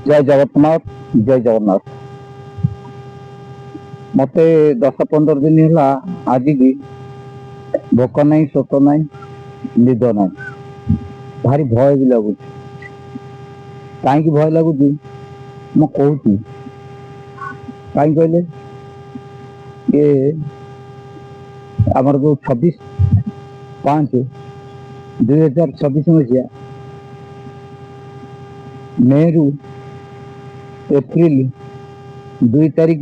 जय जगन्नाथ। जय जगन्नाथ। मते 10-15 दिन है आज की भोक नहीं, शोक नहीं, निद ना, भारी भय भी लगुच। कहीं भय लगुच मु कहूँ कहीं कहले ये आमर जो 26/5/2026 मसीहा मे रु एप्रिल 2 तारीख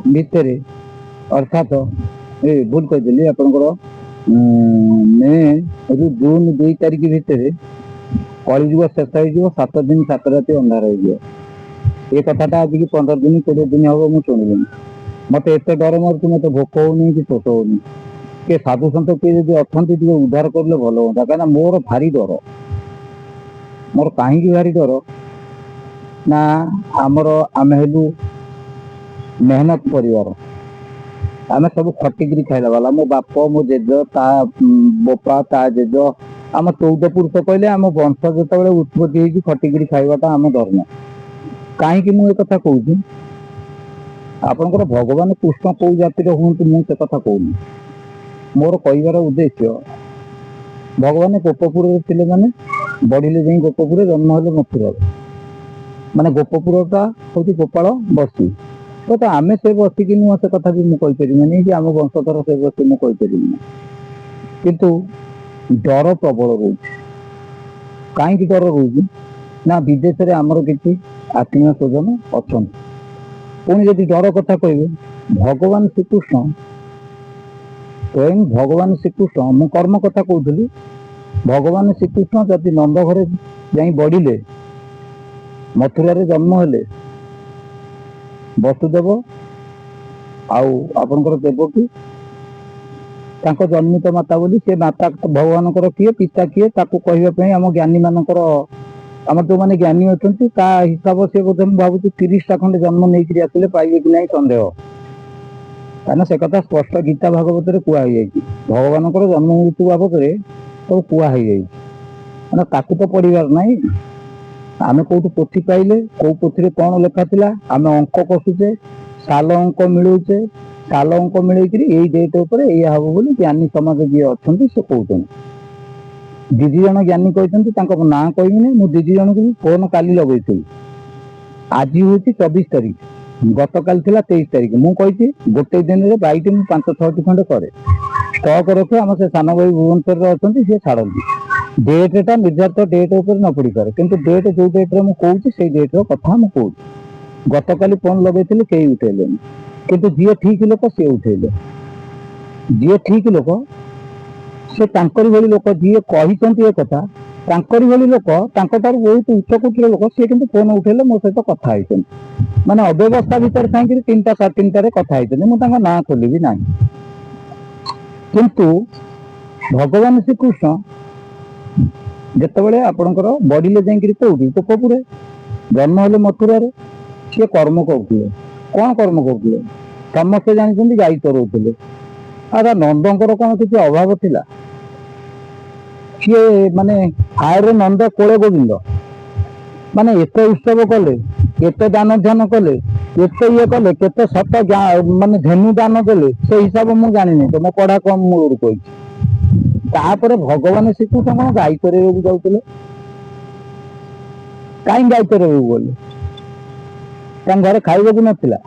भितर अर्थात भूल कही आपंकर मे रु जून 2 तारीख भितर कलिजुग शेष हो 7 दिन 7 राति अंधार हो कथाटा आज की 15 दिन 20 दिन हम मुझे शुणिली मत एत डर मार्च मत भोक होनी कि शोष होनी किए साधु सन्त किए जब अच्छा उद्धार कले भल हाँ कहीं मोर भारी डर मोर कहीं भारी डर ना आमर आम हेलु मेहनत परिवार आम सब खटिकी खाइला वाला मो बाप मो जेज ता बोपा ता जेज आम 14 पुरुष कहले आम वंश जो उत्पत्ति होगी खटिकी खाइबाटा आम धर्म कहीं मुझे कथा कहूँ आपंकर भगवान कृष्ण कौ जातिर हूँ मुझे कथा कहूनी मोर कहबार उद्देश्य भगवान गोपपुर थे माने बढ़िले जाई गोपपुर जन्म हेले मथुरा माने गोपपुरटा हूँ गोपाल बस्ती तो आम से बसी कि नुह से कथा भी मुझे कि आम वंशधर से बसी मुझे किंतु डर प्रबल रोच कहीं डर रोच ना विदेश में आमर किसी आत्मीय स्वजन अच्छा पुणी जदि डर कथा कहे भगवान श्रीकृष्ण स्वयं भगवान श्रीकृष्ण मु कर्म कथा कहूली भगवान श्रीकृष्ण जदि नंद घरे जा बढ़िले मथुरा जन्म हेले वसुदेव आपणकर देवकी जन्मित माता बोली से माता भगवान किए पिता किए कहवाई आम ज्ञानी मानकर आम जो मैंने ज्ञानी अच्छा हिसाब से बोधे मुझे भावुँ 30टा खंडे जन्म नहीं आसिले पाइबे कि नहीं सन्देह कहीं से कथा स्पष्ट गीता भागवत कहुई भगवान जन्म मृत्यु बाबद सब कहुई मैंने ताकू तो पढ़ार ना आम कौटू पोथी पाइले कौ पोथी कौन लेखा था आम अंक कषुचे साल अंक मिलूचे साल अंक मिलकर यही डेट उपर या हम बोली ज्ञानी समाज जी अच्छा से कहते दीदी जन ज्ञानी कहते ना कहनी मुझे दीदी जन को भी फोन काली लगे आज हूँ 24 तारीख गत काल 23 तारीख मुझे गोटे दिन में बैठ मुझे 5-6 खंडे करे स्टक रखे आम से सान भाई भुवनेश्वर अच्छा सी छाड़ती डेटा निर्धारित डेट उपर न पड़ पारे कि डेट जो डेट्रे मुझे कहूँ से डेट्र कथा मुझे कहूँ गत काली फोन लगे कई उठेले किंतु जी ठीक लोक सी उठेले जी ठीक लोक से भाई लोक जी कही कथा भाई लोक बहुत उच्चकोटीर लोक सी कि फोन उठेले मो सहित कथा माने अव्यवस्था भितर कहीं 3टा 3:30 कथा मुझे ना खोलि ना किंतु भगवान श्रीकृष्ण जितेबाला आपणकर बढ़िले जाकि कौटी गोपपुर जन्म हेले मथुरा सी कर्म करुले कौन कर्म करुले समस्ते जानते गाई चरौले आधा नंदर कौन किसी अभाव थिला सी माने आयर नंद कोले गोविंद माने एत उत्सव कले एत दान ध्यान कले एत ये कले केते सत माने धेनु दान देले से हिसाब मु जानी तो मो पढ़ा कम मूल कही भगवान श्रीकृष्ण कौन गाई चरे जाते कहीं गाई चरे गले घर खाइबा नाला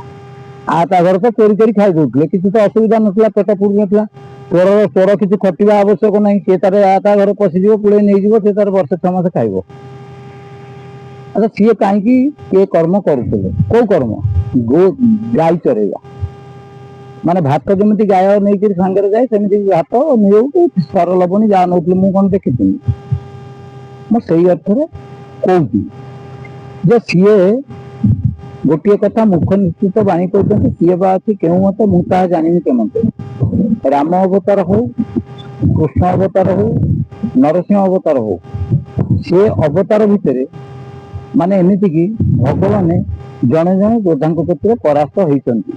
घर तो चोरी कर खाई दूसरे किसी तो असुविधा नाला पेट पुड़ नाला तोर तोर किसी खटिया आवश्यक नहीं सी तार घर पशिज पुड़े नहीं सी तार वर्षे 6 मास खाइब अच्छा सी कहीं ये कर्म करुले कौ कर्म गाई चरेगा माने भात जमी गाय नहीं सांगे जाए सेमती भात नियो सर लबनी जहाँ नौली मुझे कौन देखी मुझे अर्थ कहूँ सीए गोटे कथा मुख निश्चित बाणी कहते सी बा अच्छी क्यों मत मुझे जानी केमते राम अवतार हो कृष्ण अवतार हो नरसिंह अवतार हो सी अवतार भितर माने एमती कि भगवान जड़े जड़े योद्धा प्रति परास्त होती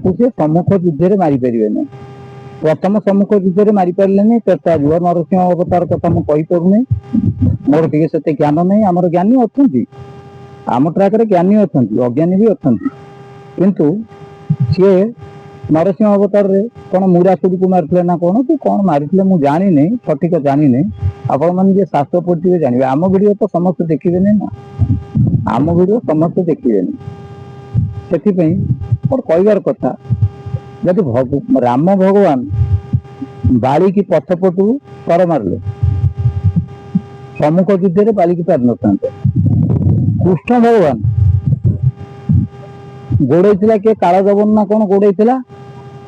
से सम्मुख युद्ध में मारी पारे ना प्रथम सम्मुख युद्ध में मारी पारे नहीं चेता जुआ नरसिंह अवतार कथा मुझे पारूनी मोर टे ज्ञान नहीं आमर ज्ञानी अच्छा ଆମ ଟ୍ରାକରେ ଜ୍ଞାନୀ ଅଛନ୍ତି, ଅଜ୍ଞାନୀ ବି ଅଛନ୍ତି, କିନ୍ତୁ ସିଏ ନରସିଂହ ଅବତାରରେ କଣ ମୁରାସୁରକୁ ମାରିଥିଲେ ନା କଣ କି କଣ ମାରିଥିଲେ ମୁଁ ଜାଣିନି, ସଠିକ ଜାଣିନି। ଆପଣମାନେ ଯିଏ ଶାସ୍ତ୍ର ପଢିଥିବେ ଜାଣିବେ। ଆମ ଭିଡିଓ ତ ସମସ୍ତେ ଦେଖିବେନି ନା, ଆମ ଭିଡିଓ ସମସ୍ତେ ଦେଖିବେନି। ସେଥିପାଇଁ ମୋର କହିବାର କଥା, ଯଦି ରାମ ଭଗବାନ ବାଳିକି ପଛପଟୁ କର ମାରିଲେ, ସମ୍ମୁଖ ଯୁଦ୍ଧରେ ବାଳିକି ପାରିନଥାନ୍ତେ। କୃଷ୍ଣ ଭଗବାନ ଗୋଡେଇଥିଲା କିଏ କାଳ ଜବନ ନା କଣ ଗୋଡେଇଥିଲା,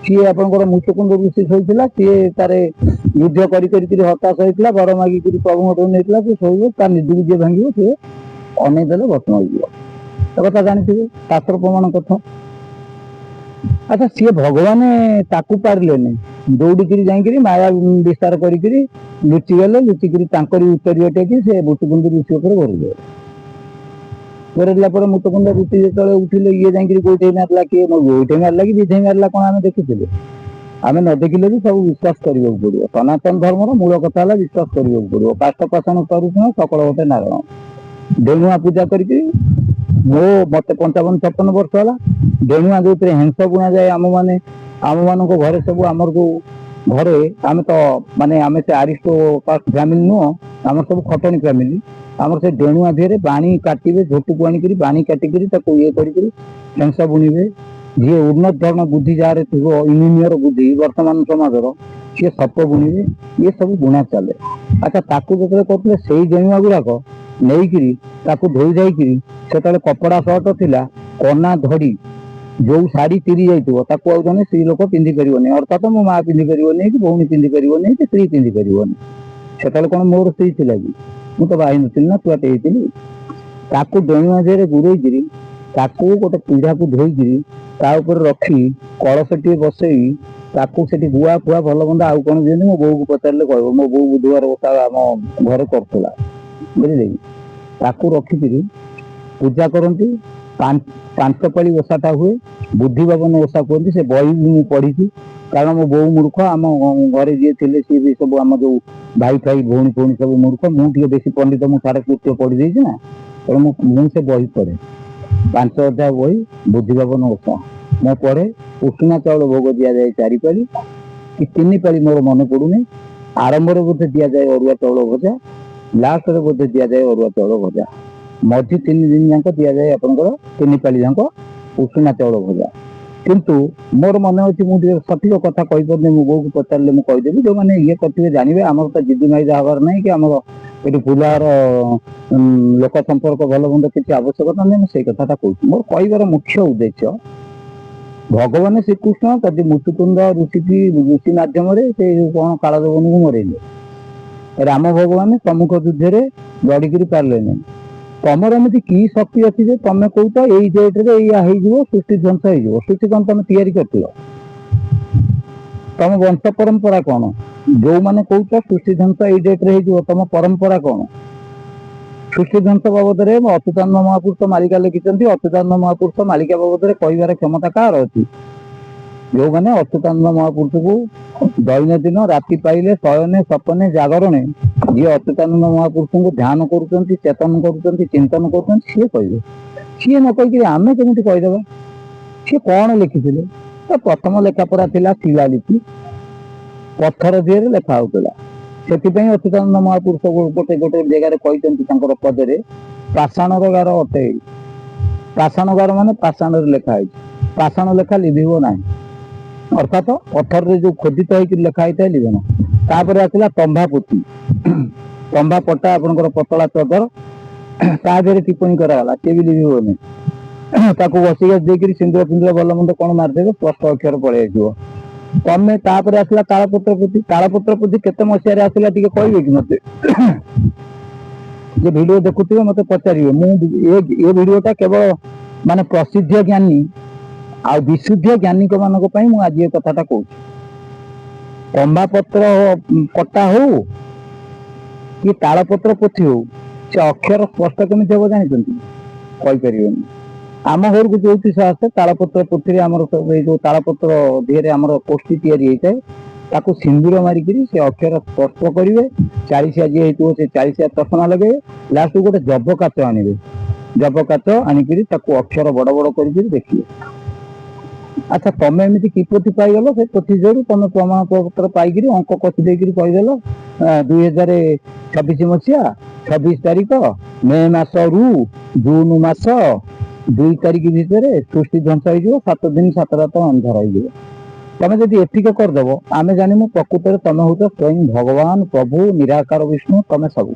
ସିଏ ଆପଣଙ୍କର ମୁଚକୁଣ୍ଡ ଋଷି ଶୋଇଥିଲା, ସିଏ ତାର ଯୁଦ୍ଧ କରି କରିକିରି ହତାଶ ହେଇଥିଲା, ବର ମାଗିକିରି ପ୍ରଭୁଙ୍କଠୁ ନେଇଥିଲା, ସେ ଶୋଇବ, ତା ନିଦକୁ ଯିଏ ଭାଙ୍ଗିବ ସିଏ ଅନେଇ ଦେଲେ ଭସ୍ମ ହେଇଯିବ। ଏ କଥା ଜାଣିଥିବେ, ଶାସ୍ତ୍ର ପ୍ରମାଣ କଥା। ଆଚ୍ଛା, ସିଏ ଭଗବାନ ତାକୁ ପାରିଲେନି, ଦୌଡ଼ିକିରି ଯାଇକିରି ମାୟା ବିସ୍ତାର କରିକିରି ଲୁଚିଗଲେ, ଲୁଚିକିରି ତାଙ୍କରି ଉତ୍ତରୀୟ ଟେକି ସେ ମୁଚକୁଣ୍ଡ ଋଷି ଉପରେ ଘୋରିଲେ। ଘୋରେଇଲା ପରେ ମୁଚକୁଣ୍ଡ ଋଷି ଯେତେବେଳେ ଉଠିଲେ, ଇଏ ଯାଇକିରି ଗୋଇଠେଇ ମାରିଲା, କିଏ ଗୋଇଠେଇ ମାରିଲା କି ବିଧେଇ ମାରିଲା କଣ ଆମେ ଦେଖିଥିଲେ? ଆମେ ନ ଦେଖିଲେ ବି ସବୁ ବିଶ୍ୱାସ କରିବାକୁ ପଡିବ। ସନାତନ ଧର୍ମର ମୂଳ କଥା ହେଲା ବିଶ୍ୱାସ କରିବାକୁ ପଡିବ। କାଷ୍ଠ ପାଷାଣ କରୁଣ ସକଳ ଗୋଟେ ନାରାୟଣ। ଡେଣୁଆ ପୂଜା କରିକି ମତେ 55-56 ବର୍ଷ ହେଲା। ଡେଣୁଆ ଯୋଉଥିରେ ହେଂସ ବୁଣା ଯାଏ, ଆମମାନଙ୍କ ଘରେ ସବୁ, ଆମର ଯୋଉ ଘରେ ଆମେ ତ ମାନେ ଆମେ ସେ ଆରିଷ୍ଟୋକାଷ୍ଟ ଫ୍ୟାମିଲି ନୁହଁ, ଆମର ସବୁ ଖଟଣୀ ଫ୍ୟାମିଲି। ଆମର ସେ ଡେଣୁଆ ଦେହରେ ବାଣୀ କାଟିବେ, ଝୋଟକୁ ଆଣିକିରି ବାଣୀ କାଟିକିରି ତାକୁ ଇଏ କରିକିରି ହେଂସ ବୁଣିବେ। ଯିଏ ଉନ୍ନତ ଧରଣ ବୁଦ୍ଧି ଯାହାର ଥିବ, ଇଞ୍ଜିନିୟର ବୁଦ୍ଧି ବର୍ତ୍ତମାନ ସମାଜର, ସିଏ ସପ ବୁଣିବେ, ଇଏ ସବୁ ବୁଣା ଚାଲେ। ଆଚ୍ଛା, ତାକୁ ଯେତେବେଳେ କରୁଥିଲେ ସେଇ ଡେଣୁଆ ଗୁଡାକ ନେଇକିରି ତାକୁ ଧୋଇ ଯାଇକିରି, ସେତେବେଳେ କପଡା ସର୍ଟ ଥିଲା, କନା ଧଡ଼ି ଯୋଉ ଶାଢୀ ଚିରି ଯାଇଥିବ ତାକୁ ଆଉ ଜଣେ ସ୍ତ୍ରୀ ଲୋକ ପିନ୍ଧି ପାରିବନି, ଅର୍ଥାତ ମୋ ମା ପିନ୍ଧି ପାରିବନି, କି ଭଉଣୀ ପିନ୍ଧି ପାରିବନି, କି ସ୍ତ୍ରୀ ପିନ୍ଧି ପାରିବନି। ସେତେବେଳେ କଣ ମୋର ସ୍ତ୍ରୀ ଥିଲା କି? ମୁଁ ତ ବାହା ହେଇନଥିଲି ନା, ଛୁଆଟେ ହେଇଥିଲି। ତାକୁ ଡେଣୁଆ ଦେହରେ ଗୁରେଇକିରି, ତାକୁ ଗୋଟେ ପିଢାକୁ ଧୋଇକିରି ତା ଉପରେ ରଖି କଳସଟିଏ ବସେଇ ତାକୁ ସେଠି ଗୁଆ ଫୁଆ ଭଲ ମନ୍ଦ ଆଉ କଣ ଦିଅନ୍ତି। ମୋ ବୋଉକୁ ପଚାରିଲେ କହିବ, ମୋ ବୋଉ ବୁଧବାର ଓଷା ଆମ ଘରେ କରୁଥିଲା, ବୁଝିଲେ କି? ତାକୁ ରଖିକିରି ପୂଜା କରନ୍ତି। 5 ପାଳି ଓଷାଟା ହୁଏ, ବୁଦ୍ଧି ଭବନ ଓଷା କୁହନ୍ତି। ସେ ବହି ବି ମୁଁ ପଢିଛି, କାରଣ ମୋ ବୋଉ ମୂର୍ଖ, ଆମ ଘରେ ଯିଏ ଥିଲେ ସିଏ ବି ସବୁ, ଆମ ଯୋଉ ଭାଇ ଫାଇ ଭଉଣୀ ଫଉଣୀ ସବୁ ମୂର୍ଖ। ମୁଁ ଟିକେ ବେଶୀ ପଣ୍ଡିତ, ମୁଁ 3.5 ପଢି ଦେଇଛି ନା, ତେଣୁ ମୁଁ ସେ ବହି ପଢେ। 5 ଅଧ୍ୟାୟ ବହି, ବୁଦ୍ଧି ଭବନ ଓଷା ମୁଁ ପଢେ। ଉଷୁନା ଚାଉଳ ଭୋଗ ଦିଆଯାଏ 4 ପାଳି କି 3 ପାଳି ମୋର ମନେ ପଡୁନି। ଆରମ୍ଭରେ ବୋଧେ ଦିଆଯାଏ ଅରୁଆ ଚାଉଳ ଭଜା, ଲାଷ୍ଟରେ ବୋଧେ ଦିଆଯାଏ ଅରୁଆ ଚାଉଳ ଭଜା। ମଝି 3 ଦିନ ଯାକ ଦିଆଯାଏ ଆପଣଙ୍କର 3 ପାଳି ଯାକ ଉଷୁନା ଚାଉଳ ଭଜା। କିନ୍ତୁ ମୋର ମନେ ଅଛି, ମୁଁ ଟିକେ ସଠିକ କଥା କହିପାରୁନି, ମୋ ବୋଉକୁ ପଚାରିଲେ ମୁଁ କହିଦେବି। ଯୋଉମାନେ ଇଏ କରିଥିବେ ଜାଣିବେ। ଆମର ତ ଜିଦି ମାଇଦା ହବାର ନାହିଁ, କି ଆମର ଏଠି ଫୁଲାର ଲୋକ ସମ୍ପର୍କ ଭଲ ମନ୍ଦ କିଛି ଆବଶ୍ୟକତା ନାହିଁ। ମୁଁ ସେଇ କଥାଟା କହୁଛି। ମୋର କହିବାର ମୁଖ୍ୟ ଉଦ୍ଦେଶ୍ୟ, ଭଗବାନ ଶ୍ରୀକୃଷ୍ଣ ଯଦି ମୁଚୁକୁଣ୍ଡ ଋଷି ମାଧ୍ୟମରେ ସେ କଣ କାଳଜବନକୁ ମରେଇଲେ, ରାମ ଭଗବାନ ସମ୍ମୁଖ ଯୁଦ୍ଧରେ ଲଢିକିରି ପାରିଲେନି। ତମର ଏମିତି କି ଶକ୍ତି ଅଛି ଯେ ତମେ କହୁଛ ଏଇ ଡେଟ୍ରେ ଏଇଆ ହେଇଯିବ, ସୃଷ୍ଟି ଧ୍ୱଂସ ହେଇଯିବ? ସୃଷ୍ଟି କଣ ତମେ ତିଆରି କରିଥିଲ? ତମ ବଂଶ ପରମ୍ପରା କଣ? ଯୋଉମାନେ କହୁଛ ସୃଷ୍ଟି ଧ୍ୱଂସ ଏଇ ଡେଟ୍ରେ ହେଇଯିବ, ତମ ପରମ୍ପରା କଣ? ସୃଷ୍ଟି ଧ୍ୱଂସ ବାବଦରେ ଅଚ୍ୟୁତାନନ୍ଦ ମହାପୁରୁଷ ମାଳିକା ଲେଖିଛନ୍ତି। ଅଚ୍ୟୁତାନନ୍ଦ ମହାପୁରୁଷ ମାଳିକା ବାବଦରେ କହିବାର କ୍ଷମତା କାହାର ଅଛି? ଯୋଉମାନେ ଅଚ୍ୟୁତାନନ୍ଦ ମହାପୁରୁଷକୁ ଦୈନନ୍ଦିନ ରାତି ପାଇଲେ ଶୟନେ ସପନେ ଜାଗରଣେ ଯିଏ ଅଚ୍ୟୁତାନନ୍ଦ ମହାପୁରୁଷଙ୍କୁ ଧ୍ୟାନ କରୁଛନ୍ତି, ଚେତନ କରୁଛନ୍ତି, ଚିନ୍ତନ କରୁଛନ୍ତି, ସିଏ କହିବେ। ସିଏ ନ କହିକି ଆମେ କେମିତି କହିଦେବା? ସିଏ କଣ ଲେଖିଥିଲେ? ତ ପ୍ରଥମ ଲେଖା ପରା ଥିଲା ଶିଳାଲିପି, ପଥର ଦିହରେ ଲେଖା ହଉଥିଲା। ସେଥିପାଇଁ ଅଚ୍ୟୁତାନନ୍ଦ ମହାପୁରୁଷ ଗୋଟେ ଜାଗାରେ କହିଛନ୍ତି ତାଙ୍କର ପଦରେ, ପାଷାଣର ଗାର ଅଟେ। ପାଷାଣ ଗାର ମାନେ ପାଷାଣରେ ଲେଖା ହେଇଛି। ପାଷାଣ ଲେଖା ଲିଭିବ ନାହିଁ, ଅର୍ଥାତ ପଥରରେ ଯୋଉ ଖୋଦିତ ହେଇକି ଲେଖା ହେଇଥାଏ ଲିଭେ ନା। ତାପରେ ଆସିଲା ତମ୍ଭା ପୋଥି, ତମ୍ଭା ପଟା ଆପଣଙ୍କର ପତଳା ଚଦର, ତା ଦେହରେ ଟିପ୍ପଣୀ କରାଗଲା, ସିଏ ବି ଲିଭିବନି। ତାକୁ ଘଷି ଘଷି ଦେଇକିରି ସିନ୍ଦୁର ଫିନ୍ଦୁର ଭଲ ମନ୍ଦ କଣ ମାରିଦେବେ, ସ୍ପଷ୍ଟ ଅକ୍ଷର ପଳେଇ ଆସିବ। ତମେ ତାପରେ ଆସିଲା ତାଳପତ୍ର ପୋଥି। ତାଳପତ୍ର ପୋଥି କେତେ ମସିହାରେ ଆସିଲା ଟିକେ କହିବେ କି ମତେ? ଯେ ଭିଡିଓ ଦେଖୁଥିବେ ମତେ ପଚାରିବେ। ମୁଁ ଏ ଭିଡିଓଟା କେବଳ ମାନେ ପ୍ରସିଦ୍ଧ ଜ୍ଞାନୀ ଆଉ ବିଶୁଦ୍ଧ ଜ୍ଞାନୀଙ୍କ ମାନଙ୍କ ପାଇଁ ମୁଁ ଆଜି ଏ କଥାଟା କହୁଛି। ତମ୍ବା ପତ୍ର କଟା ହଉ କି ତାଳପତ୍ର ପୋଥି ହଉ, ସେ ଅକ୍ଷର ସ୍ପଷ୍ଟ କେମିତି ହବ ଜାଣିଛନ୍ତି? କହିପାରିବେନି। ଆମ ଘରକୁ ଯୋଉଠି ଆସେ ତାଳପତ୍ର ପୋଥିରେ, ଆମର ଏଇ ଯୋଉ ତାଳପତ୍ର ଦିହରେ ଆମର ପୋଷ୍ଟି ତିଆରି ହେଇଥାଏ, ତାକୁ ସିନ୍ଦୁର ମାରିକିରି ସେ ଅକ୍ଷର ସ୍ପଷ୍ଟ କରିବେ। 40 ଯିଏ ହେଇଥିବ ସେ 40 ଚଷମା ଲଗେଇବେ, ଲାଷ୍ଟକୁ ଗୋଟେ ଜବ କାଚ ଆଣିବେ, जप काच आनिकी अक्षर बड़ बड़ कर देखिए। अच्छा तमें एमती कि पोथी पाइगल से पोथी जोड़ तुम प्रमाण पत्र पाई अंक कषि देकर कहीदेल 2026 मसीहा 26 तारीख मे मास रु जून मास 2 तारीख भितर सृष्टि ध्वंस हो 7 दिन 7 रात अंधार हो। तमें जब एतिक करदेव आम जानमु प्रकृत में तुम हूँ स्वयं भगवान प्रभु निराकार विष्णु तुम सब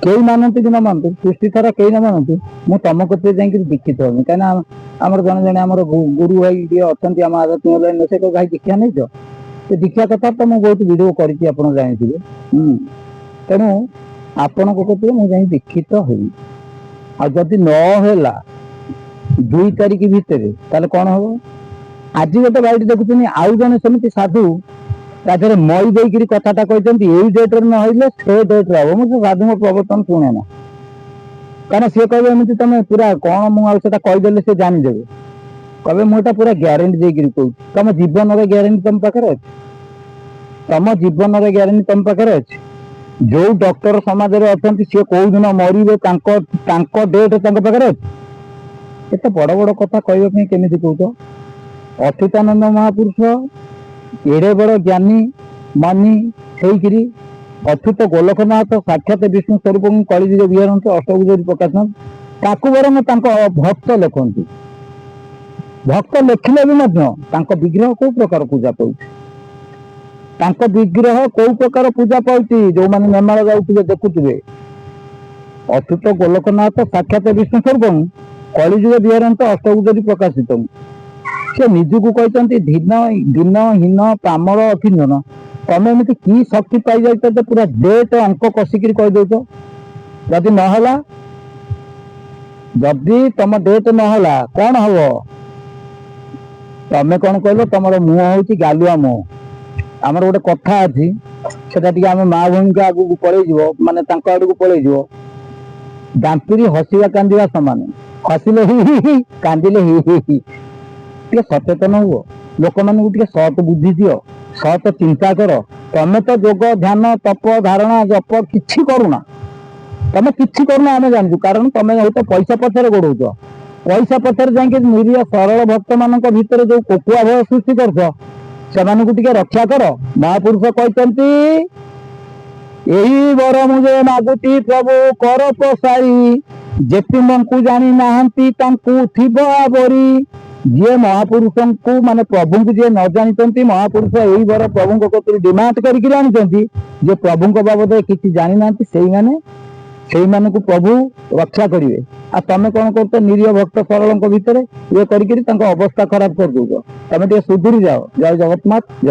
कई मानती कि न मानती सृष्टि सारा कई न मानती मुझे तुम कत जाकि दीक्षित होनी कहीं आमर जन जन आम गुरु भाई जी अच्छा आम आध्यात्मिक लाइन से भाई दीक्षा नहीं तो दीक्षा कथा तो मुझे बहुत वीडियो कर जानते तेणु आपण कत मुझे दीक्षित हुई आदि नहला 2 तारीख भितर ताले कौन हम आज गोटे भाई देखुन आउ जन सेमती साधु तादेह मई देकर कथाटा कहते यही डेट्रे नहले से डेट्रे हम मुझे साधु प्रवर्तन शुणे ना कहीं सी कहे एमती तुम पूरा कौन मुझे कहीदेले से जानीदे कहे मुझे पूरा ग्यारंटी देकर कहूँ तुम जीवन ग्यारंटी तुम पाखे अच्छे तुम जीवन ग्यारंटी तुम पाखे अच्छे जो डॉक्टर समाज में अच्छा सी कौ दिन मरवे डेट तुम पाखे अच्छे एत बड़ बड़ कथा कहवाई केमी कौच अच्युतानंद महापुरुष एड़े बड़ ज्ञानी मानी होकरी अच्युत गोलखनाथ साक्षात विष्णु स्वरूप कलिजुग विहरती अष्टभुज प्रकाशन ताकू बरং भक्त लिखती भक्त लिखिले भी विग्रह कौ प्रकार पूजा पाँच विग्रह कौ प्रकार पूजा पाँच जो मैंने नेमाल जाऊे देखुवे अच्युत गोलखनाथ साक्षात विष्णु स्वरूप कलिजुग विहरती अष्टभुज प्रकाशित से निजक कहते दीनहीन पामर अखिंजन तुम एमती कि शक्ति पाई जाए पूरा डेट अंक कषिकी कहीदौच जदि नहला जदि तुम डेट नहला कौन हम तमें कौन कहल तुम मुह हूँ गालुआ मुह आमर गोटे कथा अच्छी से आम माँ भूमि के आगे पलैज माने आड़ को पलैज दांतरी हसवा कांदा सामान हसिले ही कांदिले ही सचेतन हुआ लोक मान सत बुद्धि दियो सत चिंता कर तमें तो जोग ध्यान तप धारणा जप कि करूना तमें कि करूना आम जानू कारण तुम हूँ तो पैसा पछरे गोड़ौच पैसा पछरे जाकि निरीह सरल भक्त मान भर जो कोकुआ भय सृष्टि कर रक्षा कर महापुरुष कहते यही वर मुझे मागुती प्रभु कर प्रसारी जेतिमंकु जानी नाहंती तांकु थिबा बरी जी महापुरुष को माने प्रभु को जी न जानी महापुरुष यही बर प्रभु को डिमांड करके आनी जे प्रभु बाबद किसी जानी ना से प्रभु रक्षा करेंगे आ तमें कौन कर निरीह भक्त सरल भितर ये करके अवस्था खराब कर दौ तमें सुधुरी जाओ जय जगन्नाथ।